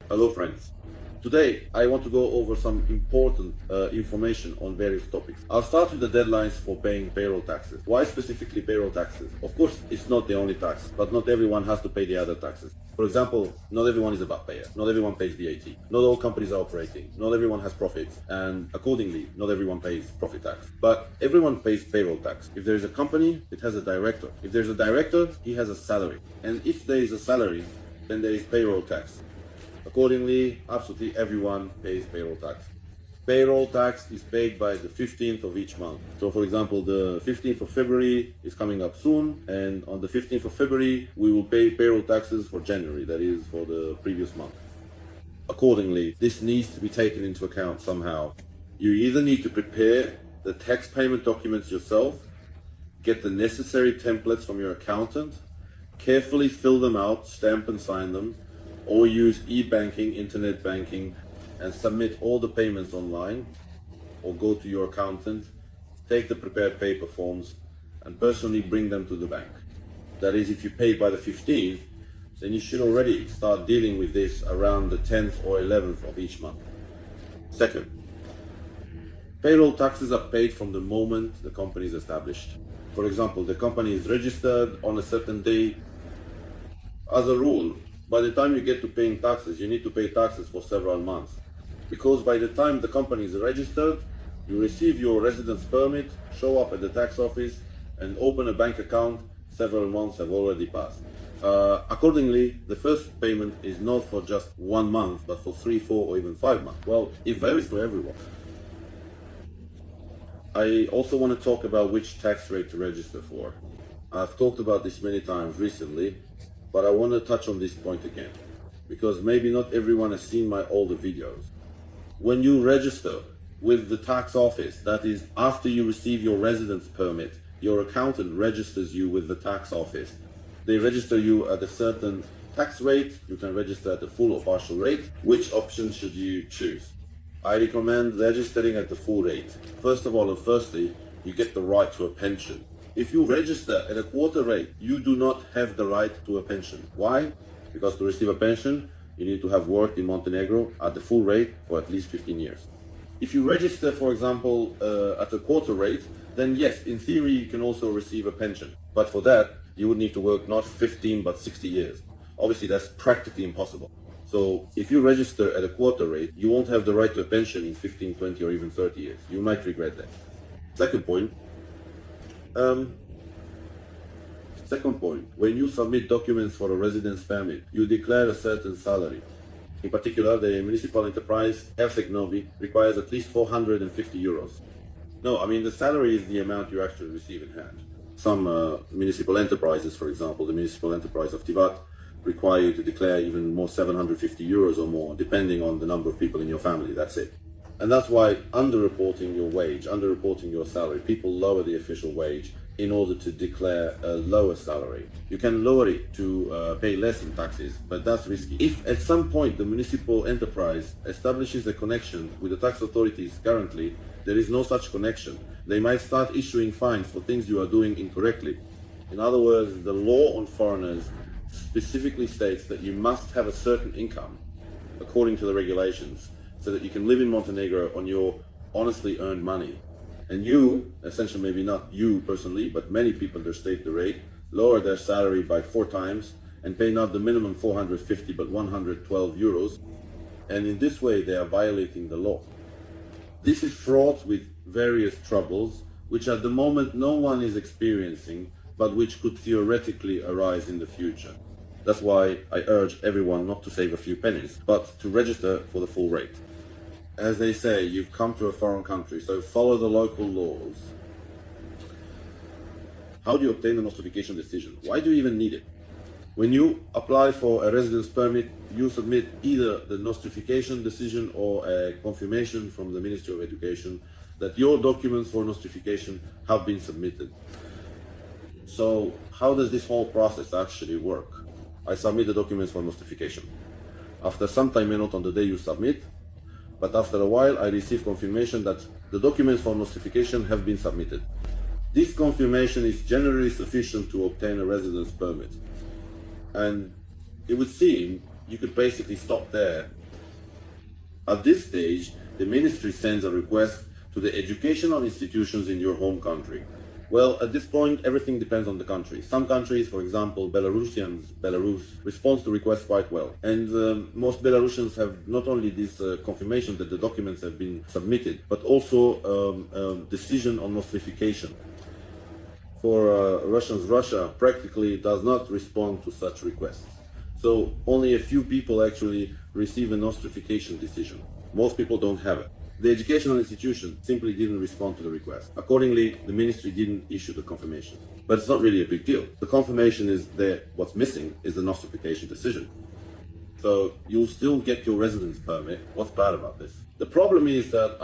Hello friends. Today I want to go over some important information on various topics. I'll start with the deadlines for paying payroll taxes. Why specifically payroll taxes? Of course, it's not the only tax, but not everyone has to pay the other taxes. For example, not everyone is a VAT payer. Not everyone pays VAT. Not all companies are operating. Not everyone has profits. And accordingly, not everyone pays profit tax. But everyone pays payroll tax. If there is a company, it has a director. If there's a director, he has a salary. And if there is a salary, then there is payroll tax. Accordingly, absolutely everyone pays payroll tax. Payroll tax is paid by the 15th of each month. So for example, the 15th of February is coming up soon, and on the 15th of February, we will pay payroll taxes for January, that is for the previous month. Accordingly, this needs to be taken into account somehow. You either need to prepare the tax payment documents yourself, get the necessary templates from your accountant, carefully fill them out, stamp and sign them, or use e-banking, internet banking, and submit all the payments online, or go to your accountant, take the prepared paper forms, and personally bring them to the bank. That is, if you pay by the 15th, then you should already start dealing with this around the 10th or 11th of each month. Second, payroll taxes are paid from the moment the company is established. For example, the company is registered on a certain day. As a rule, by the time you get to paying taxes, you need to pay taxes for several months. Because by the time the company is registered, you receive your residence permit, show up at the tax office, and open a bank account, several months have already passed. Accordingly, the first payment is not for just 1 month, but for 3, 4, or even 5 months. Well, it varies for everyone. I also want to talk about which tax rate to register for. I've talked about this many times recently, but I want to touch on this point again, because maybe not everyone has seen my older videos. When you register with the tax office, that is, after you receive your residence permit, your accountant registers you with the tax office. They register you at a certain tax rate. You can register at a full or partial rate. Which option should you choose? I recommend registering at the full rate. First of all, and firstly, you get the right to a pension. If you register at a quarter rate, you do not have the right to a pension. Why? Because to receive a pension, you need to have worked in Montenegro at the full rate for at least 15 years. If you register, for example, at a quarter rate, then yes, in theory, you can also receive a pension. But for that, you would need to work not 15, but 60 years. Obviously, that's practically impossible. So if you register at a quarter rate, you won't have the right to a pension in 15, 20, or even 30 years. You might regret that. Second point, when you submit documents for a residence permit, you declare a certain salary. In particular, the municipal enterprise Novi requires at least 450 euros. No, I mean the salary is the amount you actually receive in hand. Some municipal enterprises, for example, the municipal enterprise of Tivat, require you to declare even more 750 euros or more, depending on the number of people in your family, that's it. And that's why underreporting your wage, underreporting your salary, people lower the official wage in order to declare a lower salary. You can lower it to pay less in taxes, but that's risky. If at some point the municipal enterprise establishes a connection with the tax authorities currently, there is no such connection. They might start issuing fines for things you are doing incorrectly. In other words, the law on foreigners specifically states that you must have a certain income according to the regulations, so that you can live in Montenegro on your honestly earned money. And you, essentially maybe not you personally, but many people that state the rate, lower their salary by 4 times and pay not the minimum 450 but 112 euros. And in this way they are violating the law. This is fraught with various troubles, which at the moment no one is experiencing, but which could theoretically arise in the future. That's why I urge everyone not to save a few pennies, but to register for the full rate. As they say, you've come to a foreign country, so follow the local laws. How do you obtain the notification decision? Why do you even need it? When you apply for a residence permit, you submit either the notification decision or a confirmation from the Ministry of Education that your documents for notification have been submitted. So how does this whole process actually work? I submit the documents for notification. After some time, may not on the day you submit, but after a while I receive confirmation that the documents for notification have been submitted. This confirmation is generally sufficient to obtain a residence permit. And it would seem you could basically stop there. At this stage, the ministry sends a request to the educational institutions in your home country. Well, at this point, everything depends on the country. Some countries, for example, Belarus, responds to requests quite well. And most Belarusians have not only this confirmation that the documents have been submitted, but also decision on notification. For Russians, Russia practically does not respond to such requests. So only a few people actually receive a notification decision. Most people don't have it. The educational institution simply didn't respond to the request. Accordingly, the ministry didn't issue the confirmation. But it's not really a big deal. The confirmation is there. What's missing is the notification decision. So you'll still get your residence permit. What's bad about this? The problem is that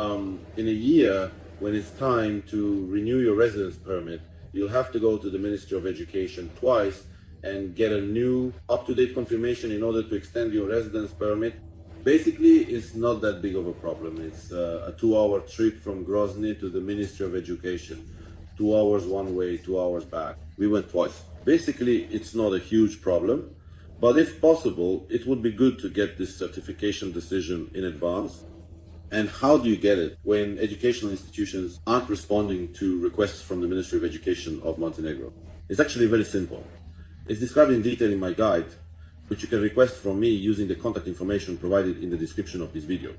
in a year, when it's time to renew your residence permit, you'll have to go to the Ministry of Education twice and get a new up-to-date confirmation in order to extend your residence permit. Basically, it's not that big of a problem. It's a 2-hour trip from Grozny to the Ministry of Education. 2 hours one way, 2 hours back. We went twice. Basically, it's not a huge problem, but if possible, it would be good to get this certification decision in advance. And how do you get it when educational institutions aren't responding to requests from the Ministry of Education of Montenegro? It's actually very simple. It's described in detail in my guide, which you can request from me using the contact information provided in the description of this video.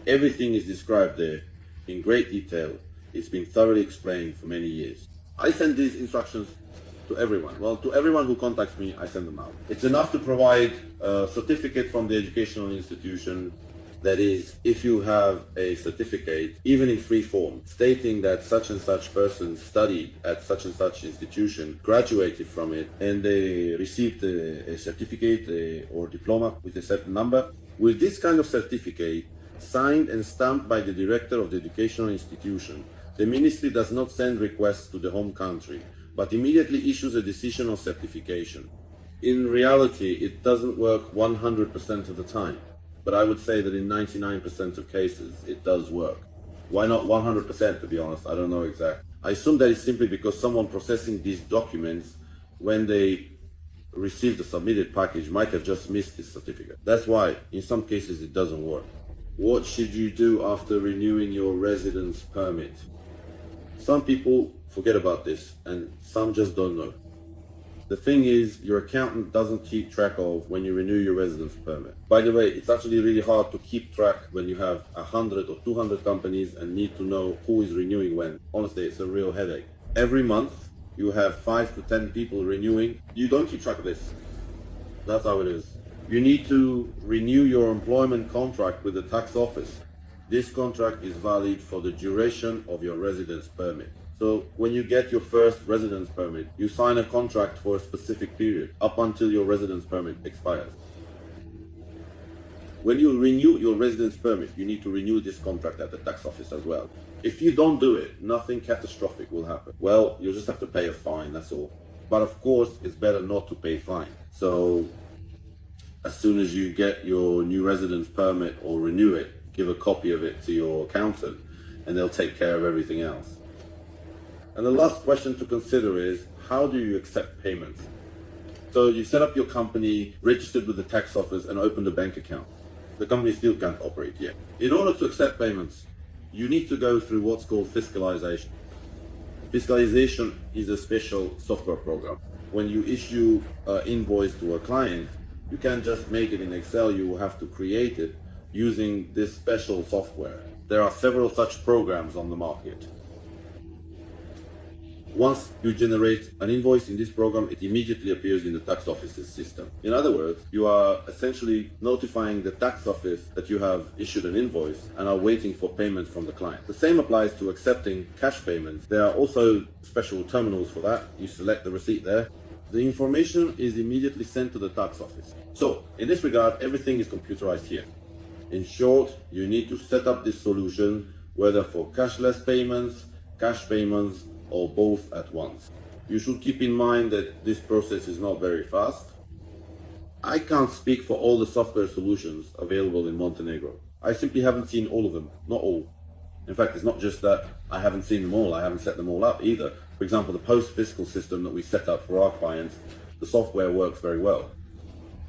Everything is described there in great detail. It's been thoroughly explained for many years. I send these instructions to everyone. Well, to everyone who contacts me, I send them out. It's enough to provide a certificate from the educational institution. That is, if you have a certificate, even in free form, stating that such and such person studied at such and such institution, graduated from it, and they received a certificate or diploma with a certain number, with this kind of certificate, signed and stamped by the director of the educational institution, the ministry does not send requests to the home country, but immediately issues a decision on certification. In reality, it doesn't work 100% of the time. But I would say that in 99% of cases, it does work. Why not 100%, to be honest? I don't know exactly. I assume that is simply because someone processing these documents, when they receive the submitted package, might have just missed this certificate. That's why, in some cases, it doesn't work. What should you do after renewing your residence permit? Some people forget about this, and some just don't know. The thing is, your accountant doesn't keep track of when you renew your residence permit. By the way, it's actually really hard to keep track when you have 100 or 200 companies and need to know who is renewing when. Honestly, it's a real headache. Every month, you have 5 to 10 people renewing. You don't keep track of this. That's how it is. You need to renew your employment contract with the tax office. This contract is valid for the duration of your residence permit. So when you get your first residence permit, you sign a contract for a specific period up until your residence permit expires. When you renew your residence permit, you need to renew this contract at the tax office as well. If you don't do it, nothing catastrophic will happen. Well, you just have to pay a fine, that's all. But of course, it's better not to pay fine. So as soon as you get your new residence permit or renew it, give a copy of it to your accountant and they'll take care of everything else. And the last question to consider is, how do you accept payments? So you set up your company, registered with the tax office, and opened a bank account. The company still can't operate yet. In order to accept payments, you need to go through what's called fiscalization. Fiscalization is a special software program. When you issue an invoice to a client, you can't just make it in Excel, you will have to create it using this special software. There are several such programs on the market. Once you generate an invoice in this program, it immediately appears in the tax office's system. In other words, you are essentially notifying the tax office that you have issued an invoice and are waiting for payment from the client. The same applies to accepting cash payments. There are also special terminals for that. You select the receipt there. The information is immediately sent to the tax office. So, in this regard, everything is computerized here. In short, you need to set up this solution, whether for cashless payments, cash payments, or both at once. You should keep in mind that this process is not very fast. I can't speak for all the software solutions available in Montenegro. I simply haven't seen all of them, not all. In fact, it's not just that I haven't seen them all, I haven't set them all up either. For example, the post-fiscal system that we set up for our clients, the software works very well.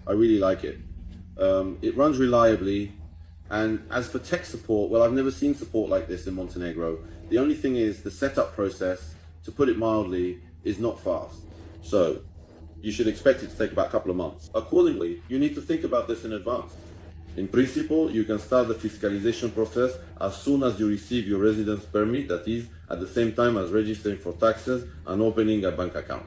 I really like it. It runs reliably, and as for tech support, well, I've never seen support like this in Montenegro. The only thing is the setup process, to put it mildly, is not fast. So you should expect it to take about a couple of months. Accordingly, you need to think about this in advance. In principle, you can start the fiscalization process as soon as you receive your residence permit, that is, at the same time as registering for taxes and opening a bank account.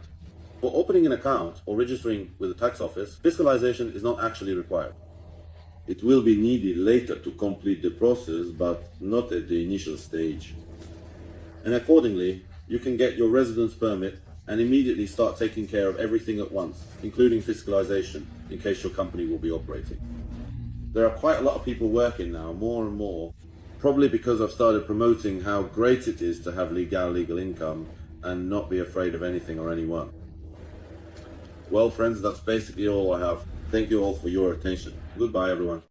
For opening an account or registering with the tax office, fiscalization is not actually required. It will be needed later to complete the process, but not at the initial stage. And accordingly, you can get your residence permit and immediately start taking care of everything at once, including fiscalization, in case your company will be operating. There are quite a lot of people working now, more and more, probably because I've started promoting how great it is to have legal income and not be afraid of anything or anyone. Well, friends, that's basically all I have. Thank you all for your attention. Goodbye, everyone.